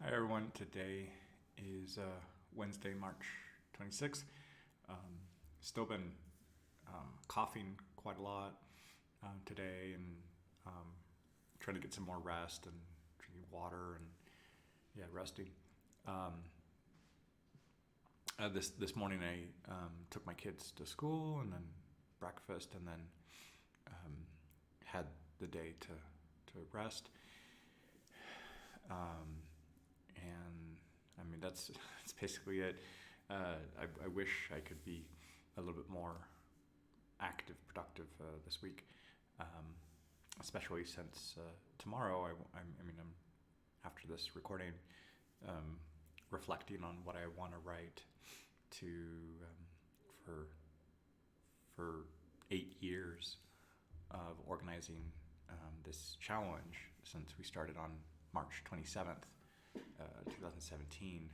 Hi everyone, today is Wednesday, March 26th. Still been coughing quite a lot today and trying to get some more rest and drinking water and resting. This morning I took my kids to school and then breakfast and then had the day to rest. And I mean that's basically it. I wish I could be a little bit more active, productive this week, especially since tomorrow I'm after this recording reflecting on what I want to write to for 8 years of organizing this challenge since we started on March 27th, 2017.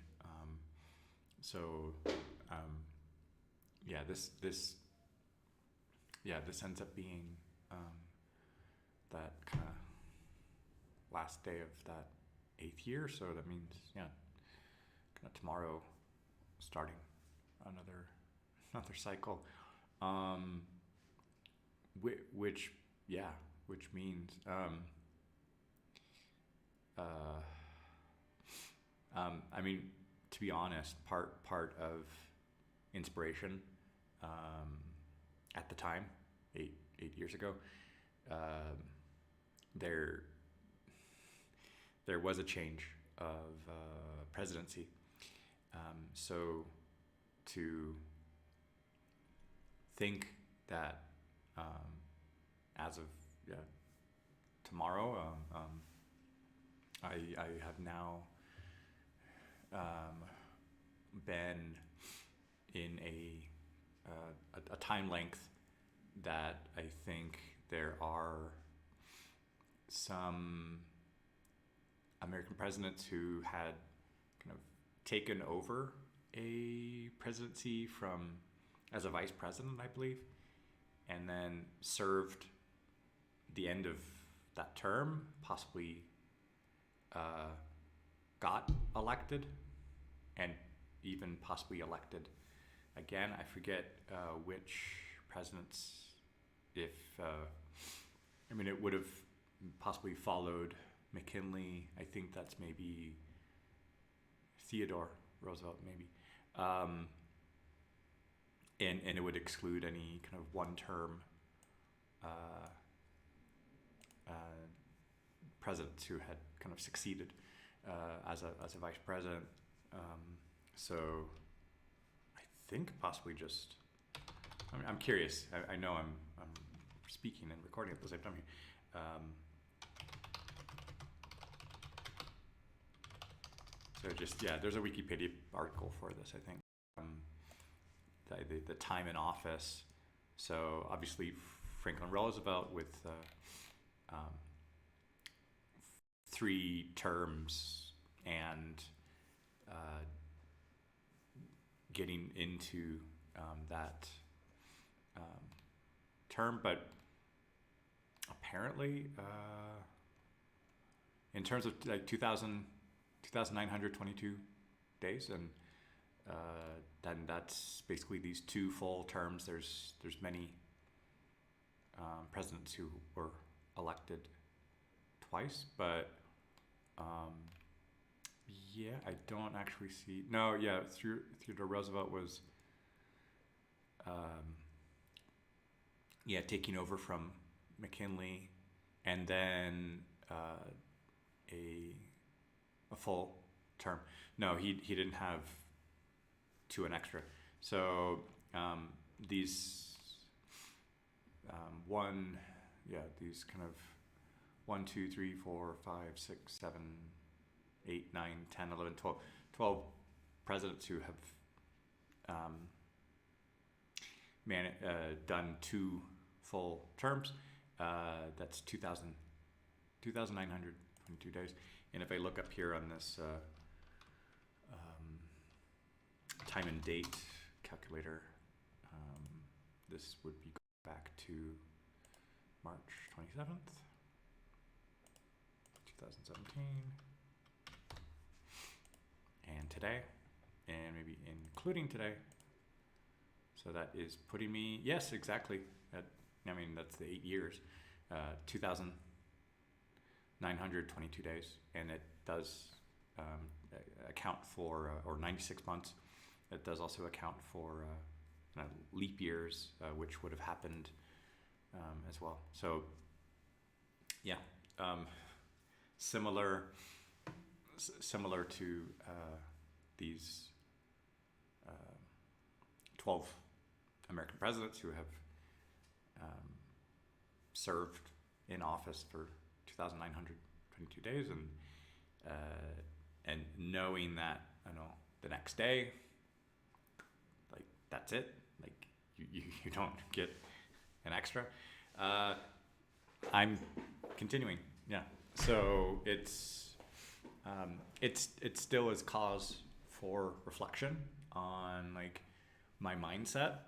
This ends up being that kind of last day of that 8th year. So that means kind of tomorrow starting another cycle, which means I mean, to be honest, part of inspiration at the time, eight years ago, there was a change of presidency. So to think that as of tomorrow, I have now been in a time length that I think there are some American presidents who had kind of taken over a presidency as a vice president, I believe, and then served the end of that term, possibly got elected, and even possibly elected again. I forget which presidents, if it would have possibly followed McKinley. I think that's maybe Theodore Roosevelt, maybe. And it would exclude any kind of one-term presidents who had kind of succeeded as a vice president. So I think possibly just. I'm curious. I know I'm speaking and recording at the same time here. There's a Wikipedia article for this, I think. The time in office. So obviously Franklin Roosevelt with 3 terms and getting into that term, but apparently in terms of like 2,922 days, and then that's basically these 2 full terms. There's many presidents who were elected twice, but I don't actually see. No, Theodore Roosevelt was taking over from McKinley, and then a full term. No, he didn't have 2 and extra. So these these kind of 1, 2, 3, 4, 5, 6, 7, 8, 9, 10, 11, 12 presidents who have done 2 full terms. That's 2,922 days. And if I look up here on this time and date calculator, this would be back to March 27th, 2017. today, and maybe including today. So that is putting me, yes, exactly. That's the 8 years, 2,922 days, and it does account for, or 96 months. It does also account for leap years, which would have happened as well. So, yeah, similar to these 12 American presidents who have served in office for 2,922 days, and knowing that, the next day, like, that's it, like, you don't get an extra. I'm continuing, yeah. So it still is cause for reflection on, like, my mindset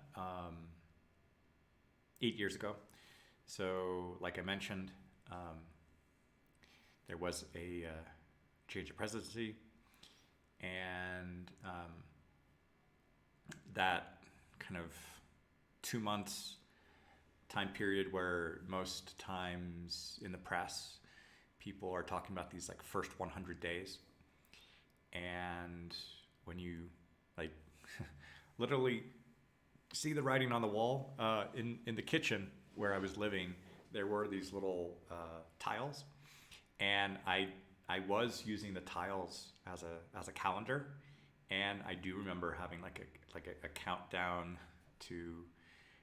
8 years ago. So, like I mentioned, there was a change of presidency, and that kind of 2 months time period where most times in the press people are talking about these, like, first 100 days, and when you, like, literally see the writing on the wall, in the kitchen where I was living, there were these little tiles, and I was using the tiles as a calendar, and I do remember having like a countdown to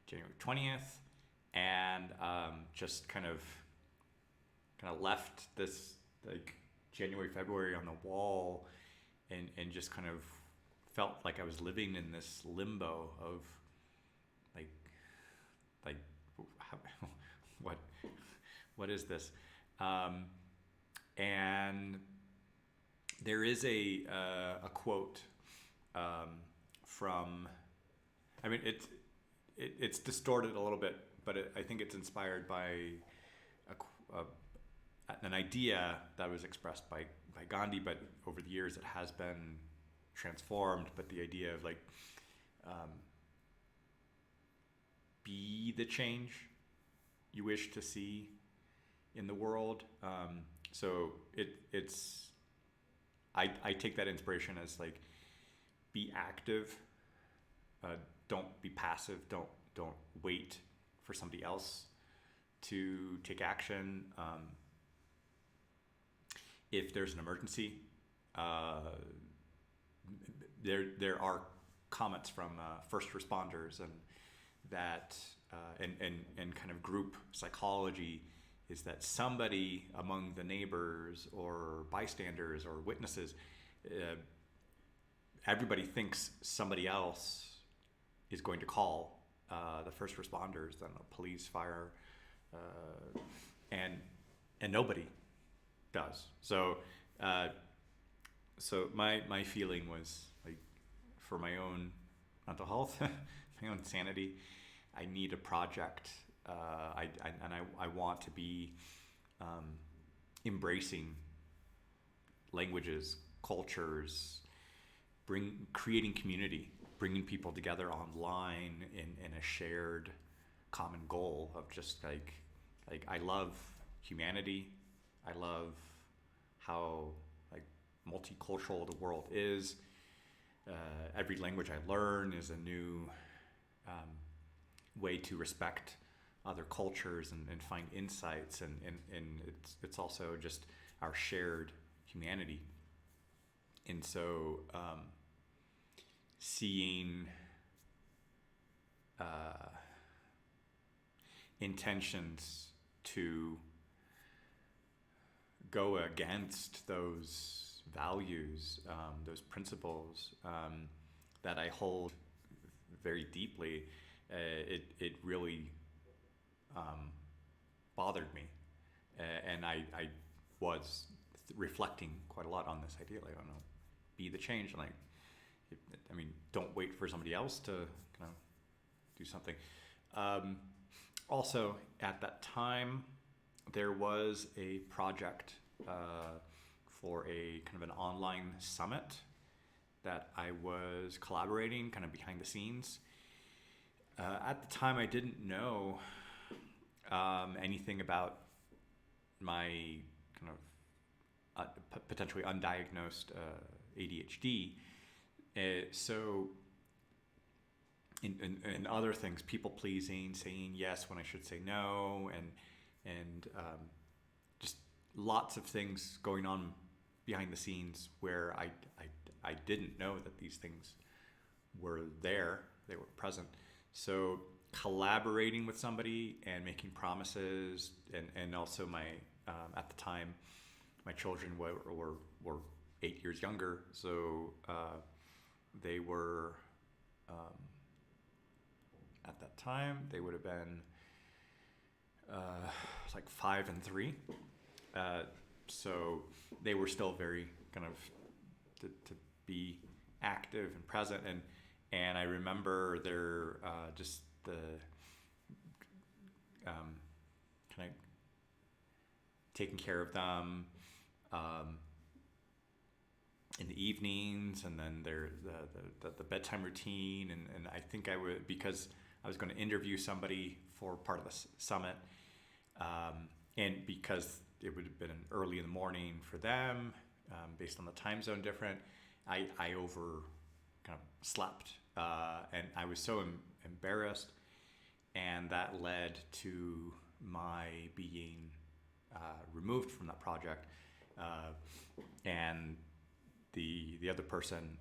January 20th, and just kind of left this, like, January, February on the wall, and just kind of felt like I was living in this limbo of, like how, what is this? And there is a quote from, it's distorted a little bit, but I think it's inspired by an idea that was expressed by Gandhi, but over the years it has been transformed. But the idea of, like, be the change you wish to see in the world. So it's I take that inspiration as, like, be active, don't be passive, don't wait for somebody else to take action. If there's an emergency, there are comments from first responders, and that and kind of group psychology is that somebody among the neighbors or bystanders or witnesses, everybody thinks somebody else is going to call the first responders, then the police, fire, and nobody does. So my feeling was, like, for my own mental health, my own sanity, I need a project. I want to be embracing languages, cultures, creating community, bringing people together online in a shared common goal of just, like I love humanity. I love how, like, multicultural the world is. Every language I learn is a new way to respect other cultures and find insights, and it's also just our shared humanity. And so seeing intentions to go against those values, those principles that I hold very deeply, it really bothered me, and I was reflecting quite a lot on this idea, like, I don't know, be the change, and, like, don't wait for somebody else to kind of do something. Also, at that time, there was a project for a kind of an online summit that I was collaborating kind of behind the scenes. At the time, I didn't know anything about my kind of potentially undiagnosed ADHD. So, in other things, people pleasing, saying yes when I should say no, and just lots of things going on behind the scenes where I didn't know that these things were there, they were present. So collaborating with somebody and making promises, and also my at the time my children were 8 years younger, so they were at that time they would have been like 5 and 3. So they were still very kind of to be active and present, and I remember their just the kind of taking care of them in the evenings, and then the bedtime routine, and I think I would, because I was going to interview somebody for part of the summit, and because it would have been early in the morning for them, based on the time zone different, I over kind of slept, and I was so embarrassed, and that led to my being removed from that project, and the other person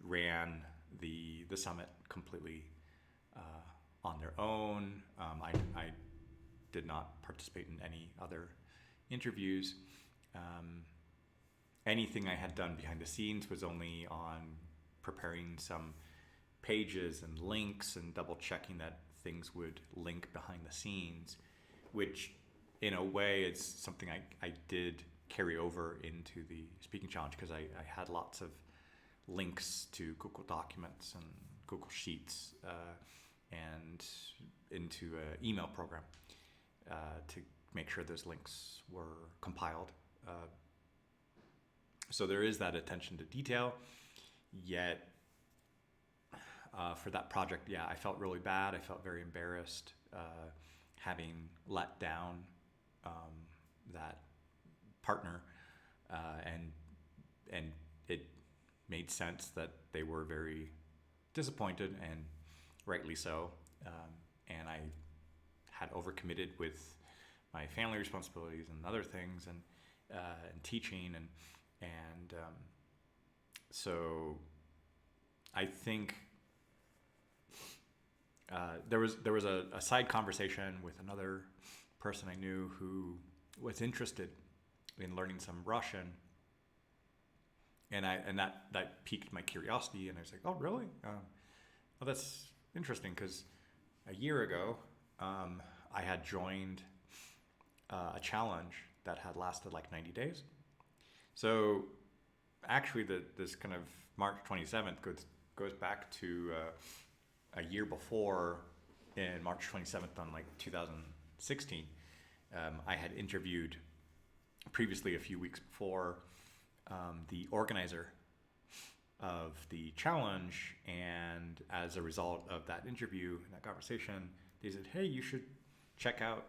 ran the summit completely on their own. I did not participate in any other interviews. Anything I had done behind the scenes was only on preparing some pages and links and double checking that things would link behind the scenes, which in a way it's something I did carry over into the speaking challenge, because I had lots of links to Google Documents and Google Sheets, and into an email program to make sure those links were compiled. So there is that attention to detail, yet for that project, yeah, I felt really bad. I felt very embarrassed, having let down that partner, and it made sense that they were very disappointed, and rightly so. And I had overcommitted with my family responsibilities and other things, and teaching, and so I think there was a side conversation with another person I knew who was interested in learning some Russian, and that piqued my curiosity, and I was like, oh really? Well, that's interesting, because a year ago I had joined a challenge that had lasted like 90 days. So actually this kind of March 27th goes back to a year before, in March 27th on like 2016. I had interviewed previously, a few weeks before, the organizer of the challenge, and as a result of that interview and that conversation, they said, hey, you should check out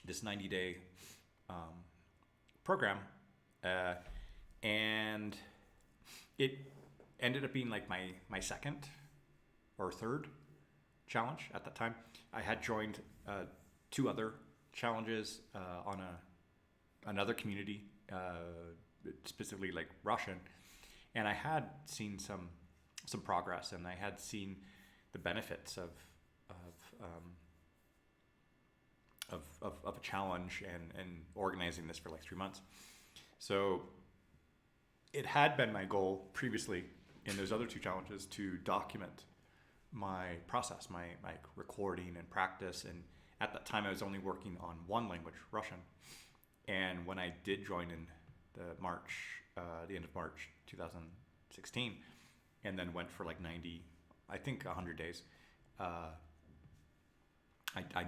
this 90-day program, and it ended up being like my second or third challenge at that time. I had joined 2 other challenges on another community, specifically like Russian, and I had seen some progress, and I had seen the benefits of a challenge, and organizing this for like 3 months. So it had been my goal previously in those other 2 challenges to document my process, my recording and practice. And at that time I was only working on one language, Russian. And when I did join in the end of March 2016, and then went for like 90, I think 100 days, I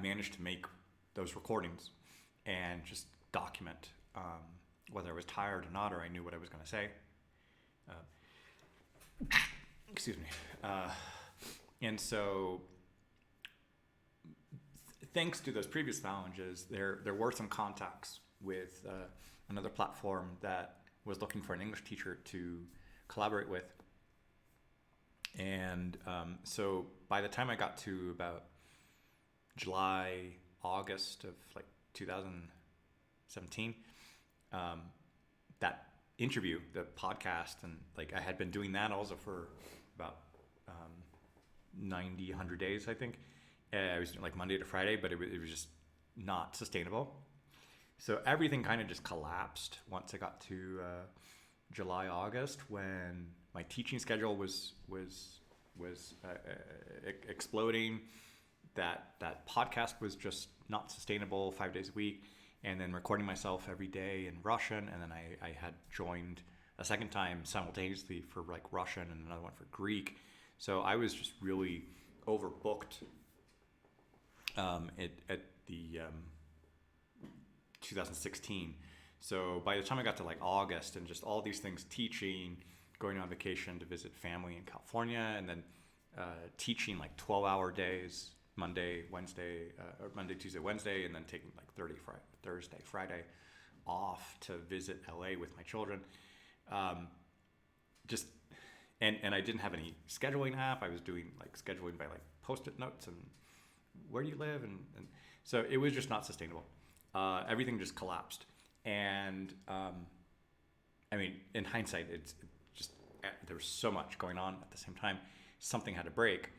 managed to make those recordings and just document whether I was tired or not, or I knew what I was going to say. Excuse me. And so, thanks to those previous challenges, there were some contacts with another platform that was looking for an English teacher to collaborate with. And so by the time I got to about July, August of like 2017, that interview, the podcast, and like I had been doing that also for about 90, 100 days, I think. I was doing like Monday to Friday, but it was just not sustainable. So everything kind of just collapsed once I got to July, August, when my teaching schedule was exploding. That podcast was just not sustainable, 5 days a week, and then recording myself every day in Russian, and then I had joined a second time simultaneously for like Russian and another one for Greek. So I was just really overbooked at the 2016. So by the time I got to like August and just all these things, teaching, going on vacation to visit family in California, and then teaching like 12-hour days, Monday, Tuesday, Wednesday, and then taking like Thursday, Friday off to visit LA with my children. And I didn't have any scheduling app. I was doing like scheduling by like Post-it notes and where do you live? And so it was just not sustainable. Everything just collapsed. And I mean, in hindsight, it's just, there was so much going on at the same time. Something had to break.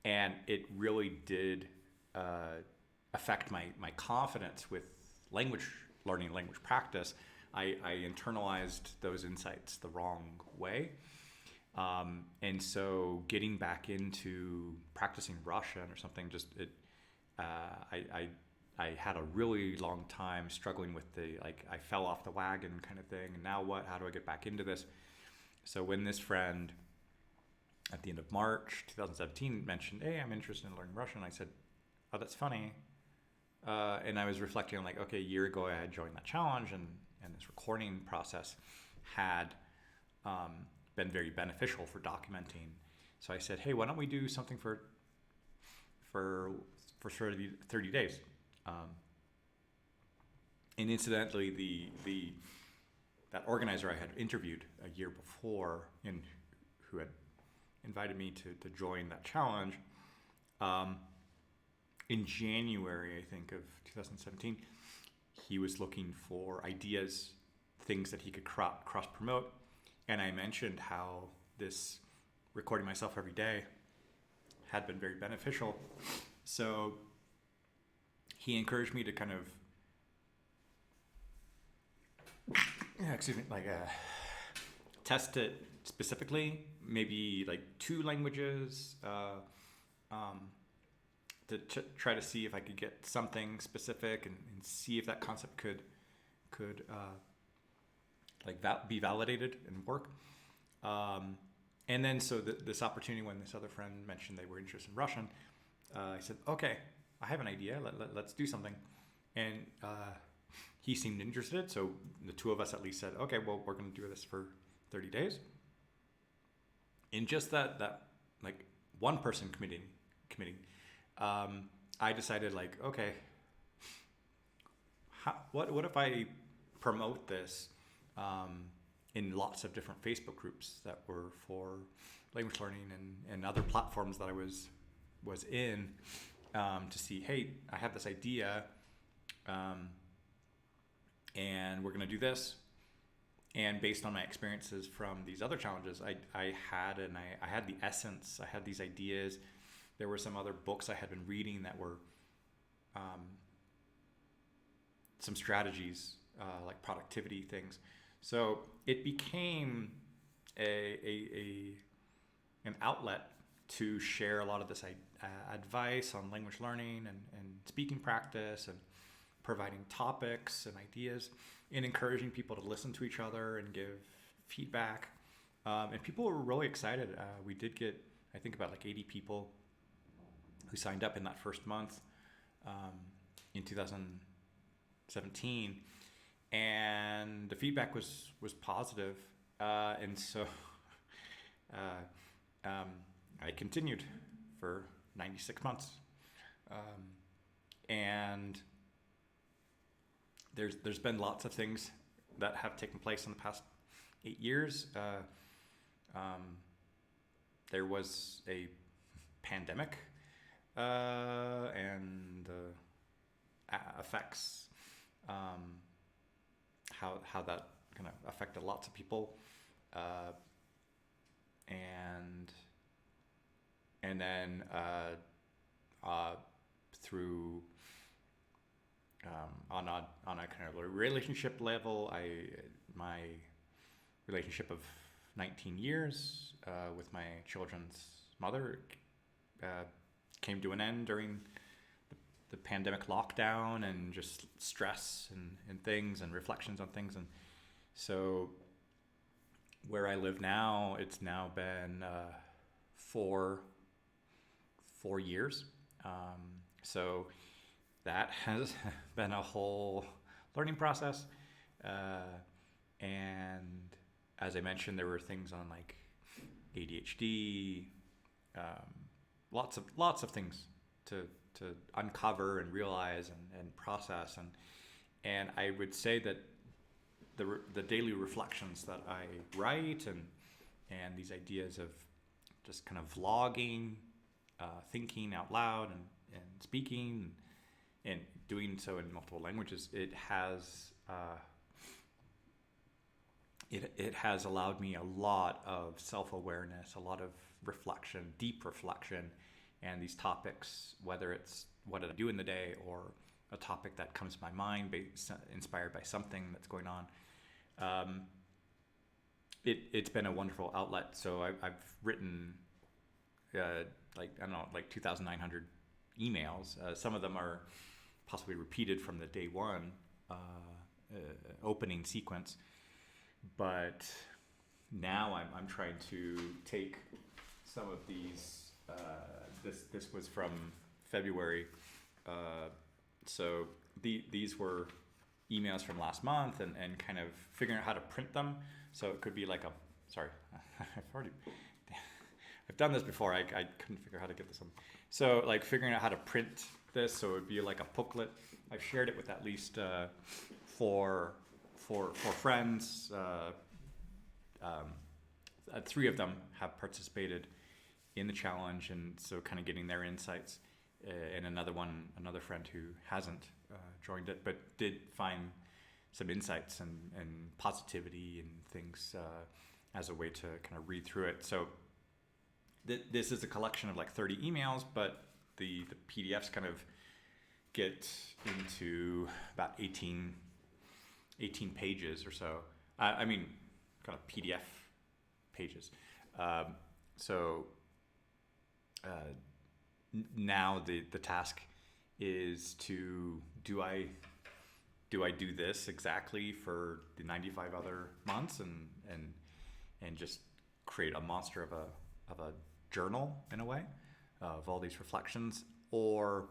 And it really did affect my confidence with language learning, language practice. I internalized those insights the wrong way. And so getting back into practicing Russian or something, I had a really long time struggling with I fell off the wagon kind of thing. And now what? How do I get back into this? So when this friend at the end of March 2017 mentioned, hey, I'm interested in learning Russian, I said, oh, that's funny. And I was reflecting on like, okay, a year ago I had joined that challenge, and this recording process had been very beneficial for documenting. So I said, hey, why don't we do something for 30 days? And incidentally, that organizer I had interviewed a year before, and who had invited me to join that challenge, in January, I think, of 2017, he was looking for ideas, things that he could cross-promote. And I mentioned how this recording myself every day had been very beneficial. So he encouraged me to kind of, test it specifically, maybe like 2 languages, to try to see if I could get something specific and see if that concept could be validated and work. And then so this opportunity, when this other friend mentioned they were interested in Russian, I said, okay, I have an idea. Let's do something. And he seemed interested. So the two of us at least said, okay, well, we're going to do this for 30 days. In just that like one person committing, I decided like, okay, what if I promote this in lots of different Facebook groups that were for language learning and other platforms that I was in, to see, hey, I have this idea, and we're going to do this. And based on my experiences from these other challenges, I had the essence, I had these ideas. There were some other books I had been reading that were some strategies, like productivity things. So it became an outlet to share a lot of this advice on language learning and speaking practice, and providing topics and ideas, and encouraging people to listen to each other and give feedback. And people were really excited. We did get, I think, about like 80 people who signed up in that first month in 2017. And the feedback was positive. And so I continued for 96 months. And there's been lots of things that have taken place in the past 8 years. There was a pandemic and the effects, how that kind of affected lots of people, and then through on a kind of a relationship level, my relationship of 19 years with my children's mother came to an end during the pandemic lockdown, and just stress and things and reflections on things. And so where I live now, it's now been 4 years. So that has been a whole learning process. And as I mentioned, there were things on like ADHD, lots of things to uncover and realize and process. And I would say that the daily reflections that I write and these ideas of just kind of vlogging, thinking out loud and speaking and doing so in multiple languages, it has allowed me a lot of self-awareness, a lot of reflection, deep reflection, and these topics, whether it's what did I do in the day or a topic that comes to my mind inspired by something that's going on. It's been a wonderful outlet. So I've written like 2,900 emails. Some of them are possibly repeated from the day one opening sequence, but now I'm trying to take some of these. This was from February, so these were emails from last month, and kind of figuring out how to print them. So it could be like I've done this before. I couldn't figure out how to get this on. So like figuring out how to print this, so it would be like a booklet. I've shared it with at least four friends. 3 of them have participated in the challenge, and so kind of getting their insights. And another friend who hasn't joined it, but did find some insights and positivity and things as a way to kind of read through it. So this is a collection of like 30 emails, but the PDFs kind of get into about 18 pages or so. I mean, kind of PDF pages. Now the task is to do I do this exactly for the 95 other months and just create a monster of a journal in a way of all these reflections, or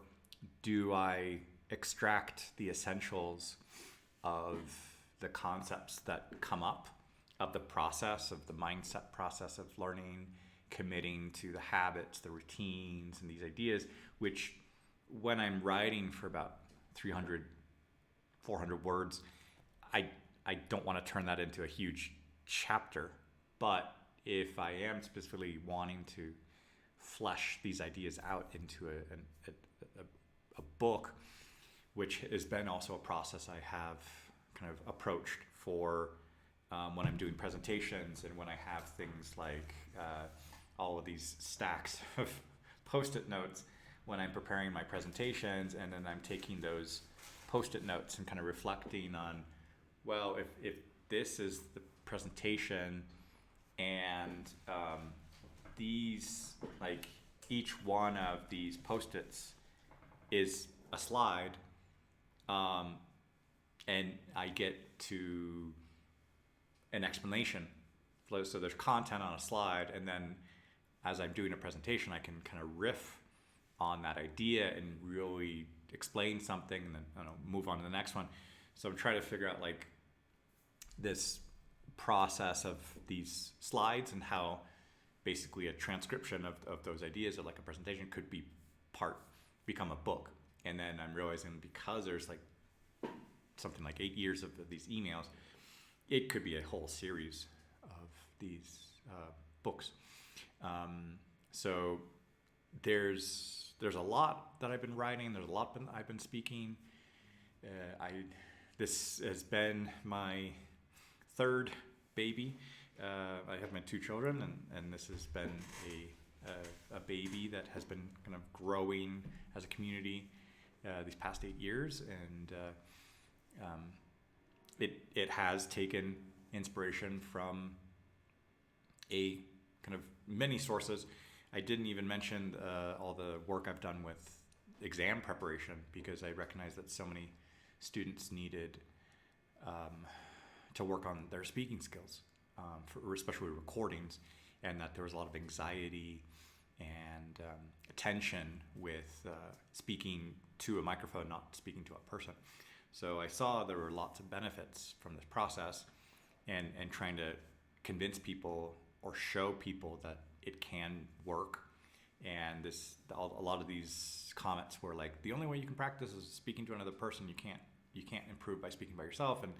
do I extract the essentials of the concepts that come up, of the process, of the mindset process of learning, committing to the habits, the routines, and these ideas, which when I'm writing for about 300, 400 words, I don't want to turn that into a huge chapter. But if I am specifically wanting to flesh these ideas out into a book, which has been also a process I have kind of approached for when I'm doing presentations, and when I have things like all of these stacks of post-it notes when I'm preparing my presentations, and then I'm taking those post-it notes and kind of reflecting on, well, if this is the presentation, and these, like each one of these post-its is a slide, and I get to an explanation. So there's content on a slide, and then as I'm doing a presentation, I can kind of riff on that idea and really explain something, and then move on to the next one. So I'm trying to figure out like this process of these slides and how basically a transcription of those ideas of like a presentation could become a book. And then I'm realizing, because there's like something like 8 years of these emails, it could be a whole series of these books. So there's a lot that I've been writing. There's a lot I've been speaking. This has been my third baby. I have my 2 children, and this has been a baby that has been kind of growing as a community these past 8 years, and it has taken inspiration from a kind of many sources. I didn't even mention all the work I've done with exam preparation, because I recognize that so many students needed to work on their speaking skills, especially recordings, and that there was a lot of anxiety and tension with speaking to a microphone, not speaking to a person. So I saw there were lots of benefits from this process, and trying to convince people or show people that it can work. And a lot of these comments were like, the only way you can practice is speaking to another person. You can't improve by speaking by yourself. And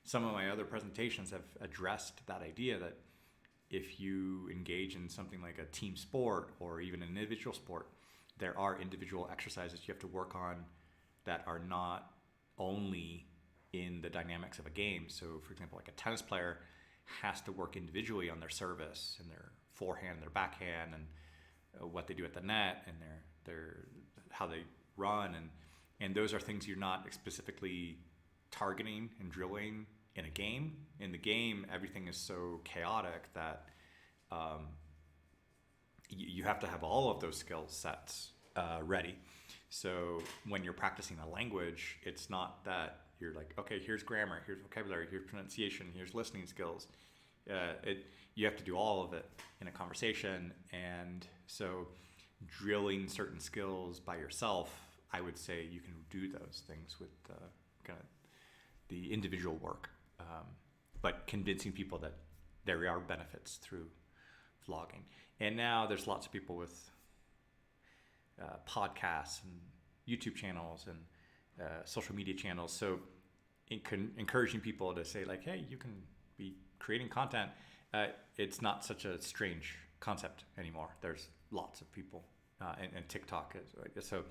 some of my other presentations have addressed that idea, that if you engage in something like a team sport or even an individual sport, there are individual exercises you have to work on that are not only in the dynamics of a game. So for example, like a tennis player has to work individually on their service and their forehand, their backhand, and what they do at the net, and their how they run, and those are things you're not specifically targeting and drilling in a game. In the game, everything is so chaotic that you have to have all of those skill sets ready. So when you're practicing a language, it's not that you're like, okay, here's grammar, here's vocabulary, here's pronunciation, here's listening skills. You have to do all of it in a conversation. And so drilling certain skills by yourself, I would say you can do those things with kind of the individual work, but convincing people that there are benefits through vlogging. And now there's lots of people with podcasts and YouTube channels and social media channels. So encouraging people to say like, hey, you can be creating content. It's not such a strange concept anymore. There's lots of people, and TikTok is so.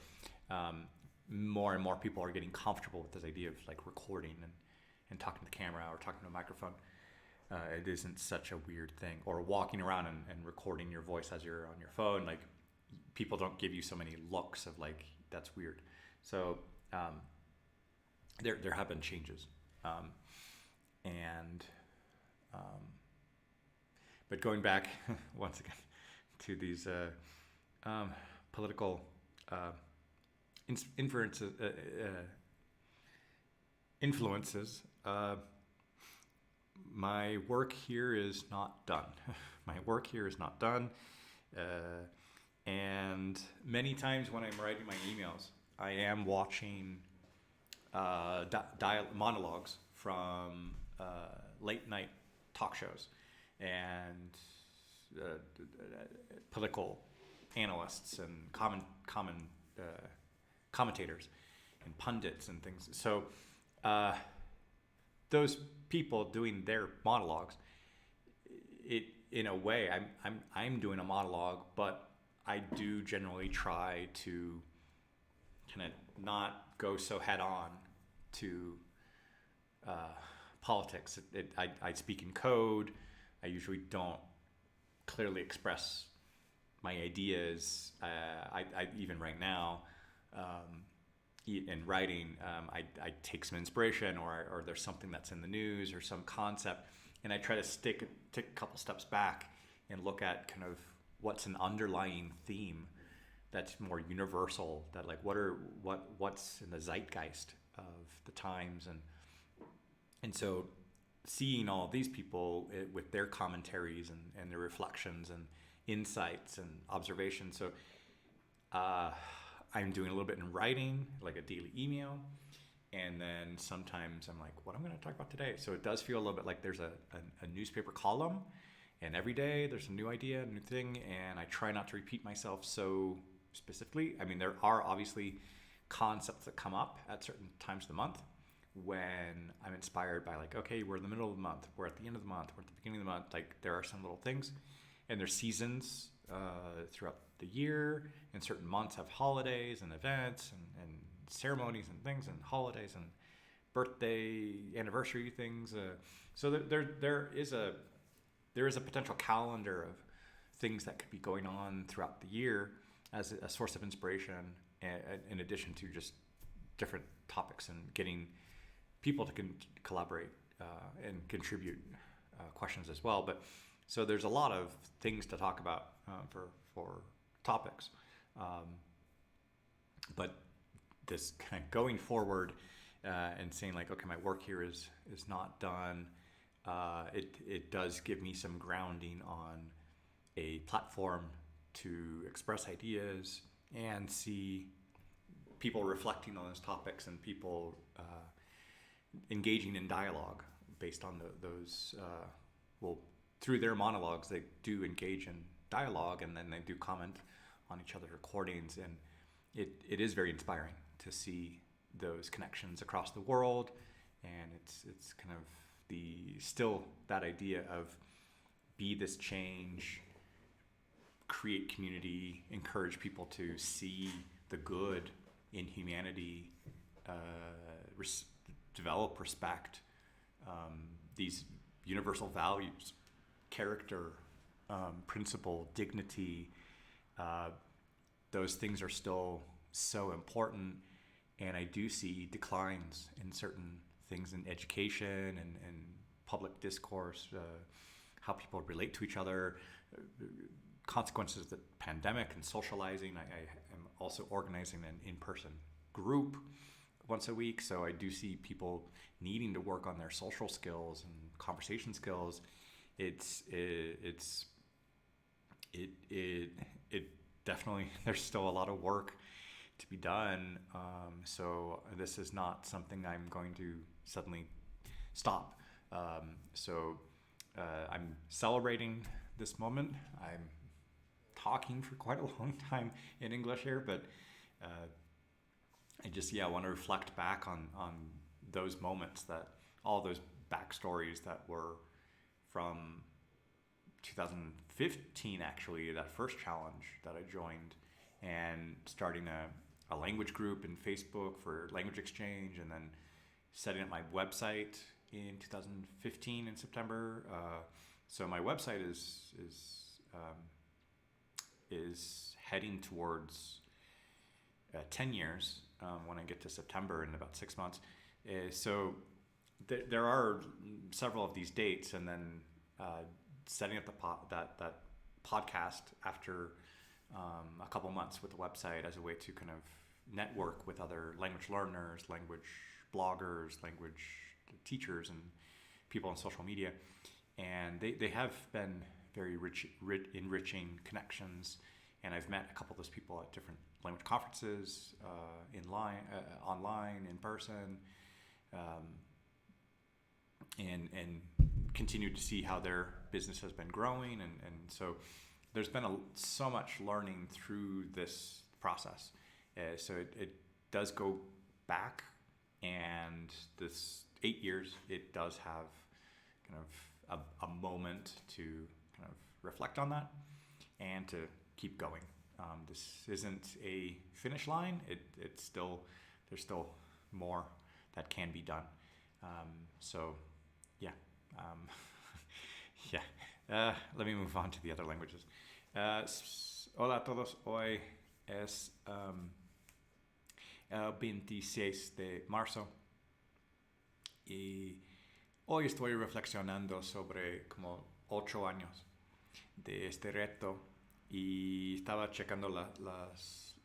More and more people are getting comfortable with this idea of like recording and talking to the camera or talking to a microphone. It isn't such a weird thing. Or walking around and recording your voice as you're on your phone. Like, people don't give you so many looks of like, that's weird. So there have been changes. But going back once again to these political influences, my work here is not done. My work here is not done. And many times when I'm writing my emails, I am watching monologues from late night talk shows and political analysts and commentators and pundits and things. So those people doing their monologues, it in a way, I'm doing a monologue, but I do generally try to kind of not go so head on to politics. I speak in code. I usually don't clearly express my ideas. I even right now, in writing, I take some inspiration, or there's something that's in the news or some concept, and I try to take a couple steps back and look at kind of what's an underlying theme that's more universal, that like what's in the zeitgeist of the times, and so seeing all of these people with their commentaries and their reflections and insights and observations. So I'm doing a little bit in writing, like a daily email, And then sometimes I'm like, what am I going to talk about today? So it does feel a little bit like there's a newspaper column, and every day there's a new idea, a new thing, and I try not to repeat myself so specifically. I mean, there are obviously concepts that come up at certain times of the month when I'm inspired by, like, okay, we're in the middle of the month, we're at the end of the month, we're at the beginning of the month. Like, there are some little things, and there's seasons throughout the year, and certain months have holidays and events and ceremonies and things and holidays and birthday anniversary things. So there is a potential calendar of things that could be going on throughout the year as a source of inspiration, in addition to just different topics and getting people to collaborate and contribute questions as well. But so there's a lot of things to talk about for topics. But this kind of going forward and saying, like, okay, my work here is not done. It does give me some grounding on a platform to express ideas and see people reflecting on those topics and people engaging in dialogue based on those. Through their monologues, they do engage in dialogue, and then they do comment on each other's recordings, and it is very inspiring to see those connections across the world. And it's kind of still that idea of be this change, create community, encourage people to see the good in humanity, develop respect, these universal values, character, principle, dignity. Those things are still so important, and I do see declines in certain things in education and public discourse, how people relate to each other, consequences of the pandemic and socializing. I am also organizing an in-person group once a week, so I do see people needing to work on their social skills and conversation skills. It definitely, there's still a lot of work to be done. So this is not something I'm going to suddenly stop. I'm celebrating this moment. I'm talking for quite a long time in English here, but I want to reflect back on those moments, that all those backstories that were from 2015, actually, that first challenge that I joined, and starting a language group in Facebook for language exchange, and then setting up my website in 2015 in September. So my website is heading towards 10 years when I get to September, in about 6 months. So there are several of these dates, and then setting up that podcast after a couple months with the website as a way to kind of network with other language learners, language bloggers, language teachers, and people on social media. And they have been very enriching connections, and I've met a couple of those people at different language conferences, online, in person, and continue to see how their business has been growing, and so there's been so much learning through this process. So it does go back, and this 8 years, it does have kind of a moment to kind of reflect on that and to keep going. This isn't a finish line. There's still more that can be done. Let me move on to the other languages. Hola a todos. Hoy es el 26 de marzo y hoy estoy reflexionando sobre como 8 años de este reto, y estaba checando los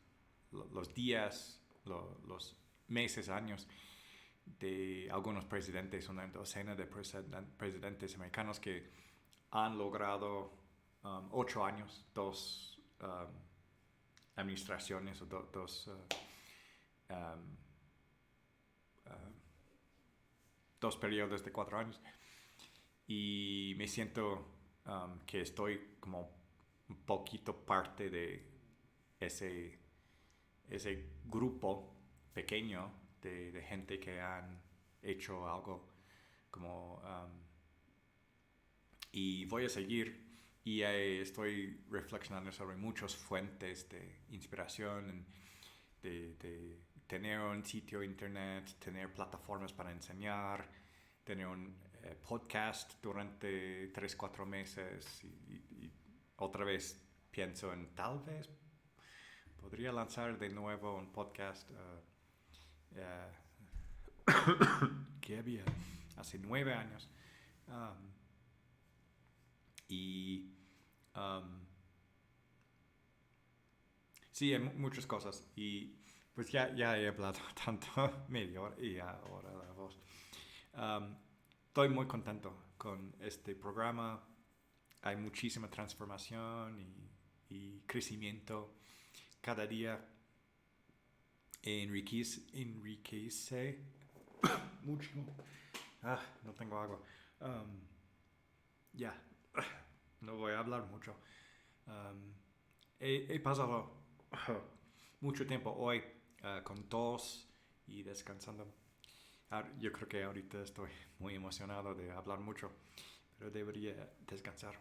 días, los meses, años de algunos presidentes, una docena de presidentes americanos que han logrado 8 años, 2 administraciones o dos 2 periodos de 4 años y me siento que estoy como un poquito parte de ese grupo pequeño de gente que han hecho algo como y voy a seguir y estoy reflexionando sobre muchas fuentes de inspiración, de tener un sitio internet, tener plataformas para enseñar, tener un podcast durante 3-4 meses y otra vez pienso en tal vez podría lanzar de nuevo un podcast que había hace 9 años y sí, en muchas cosas y pues ya he hablado tanto media hora y ahora la voz. Estoy muy contento con este programa. Hay muchísima transformación y crecimiento cada día. Enriquece mucho. No tengo agua. Ya, no voy a hablar mucho. He pasado mucho tiempo hoy con tos y descansando. Yo creo que ahorita estoy muy emocionado de hablar mucho, pero debería descansar.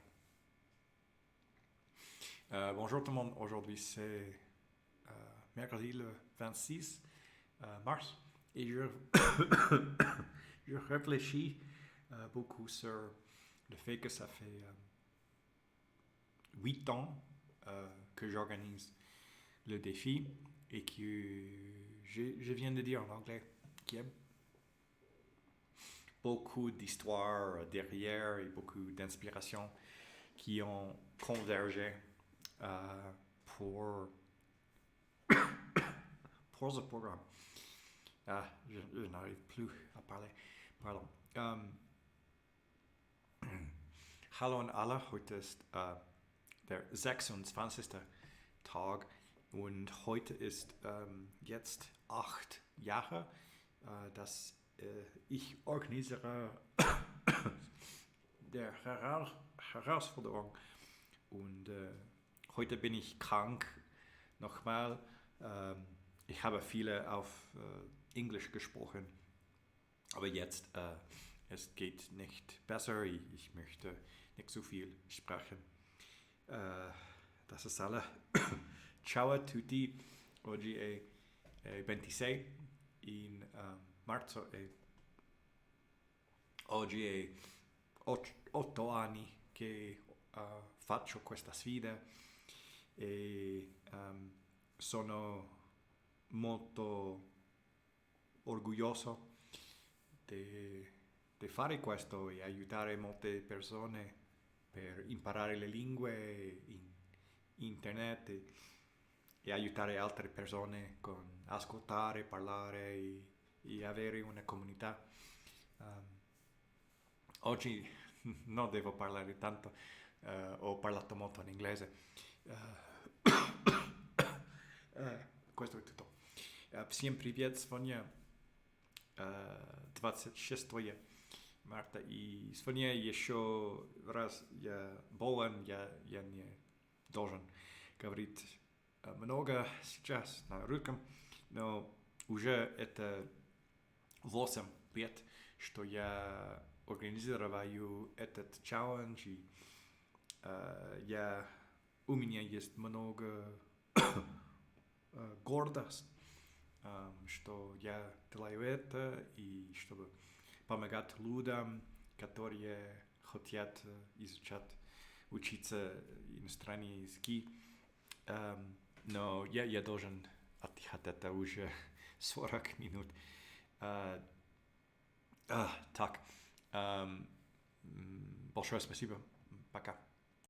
Bonjour tout le monde, aujourd'hui c'est mercredi le 26 mars et je réfléchis beaucoup sur le fait que ça fait 8 ans que j'organise le défi et que je viens de dire en anglais qu'il y a beaucoup d'histoires derrière et beaucoup d'inspirations qui ont convergé pour ce programme. Je n'arrive plus à parler. Pardon. Hallo an alle, heute ist der 26. Tag und heute ist jetzt 8 Jahre, dass ich organisiere der Herausforderung und heute bin ich krank. Nochmal, ich habe viele auf Englisch gesprochen, aber jetzt es geht nicht besser, ich möchte nicht so viel sprechen. Das ist alle. Ciao a tutti, oggi è 26 in marzo e oggi è 8 anni che faccio questa sfida e sono molto orgoglioso di fare questo e aiutare molte persone per imparare le lingue in internet e aiutare altre persone con ascoltare, parlare e avere una comunità. Oggi non devo parlare tanto, ho parlato molto in inglese. Questo è tutto. Всем привет, сегодня 26 марта, и сегодня еще раз я болен, я не должен говорить много сейчас на русском, но уже это 8 лет, что я организирую этот челлендж, и у меня есть много гордость, что я делаю это, и чтобы помогать людям, которые хотят учиться иностранные языки. Но я должен отдыхать, это уже 40 минут. Так, большое спасибо, пока.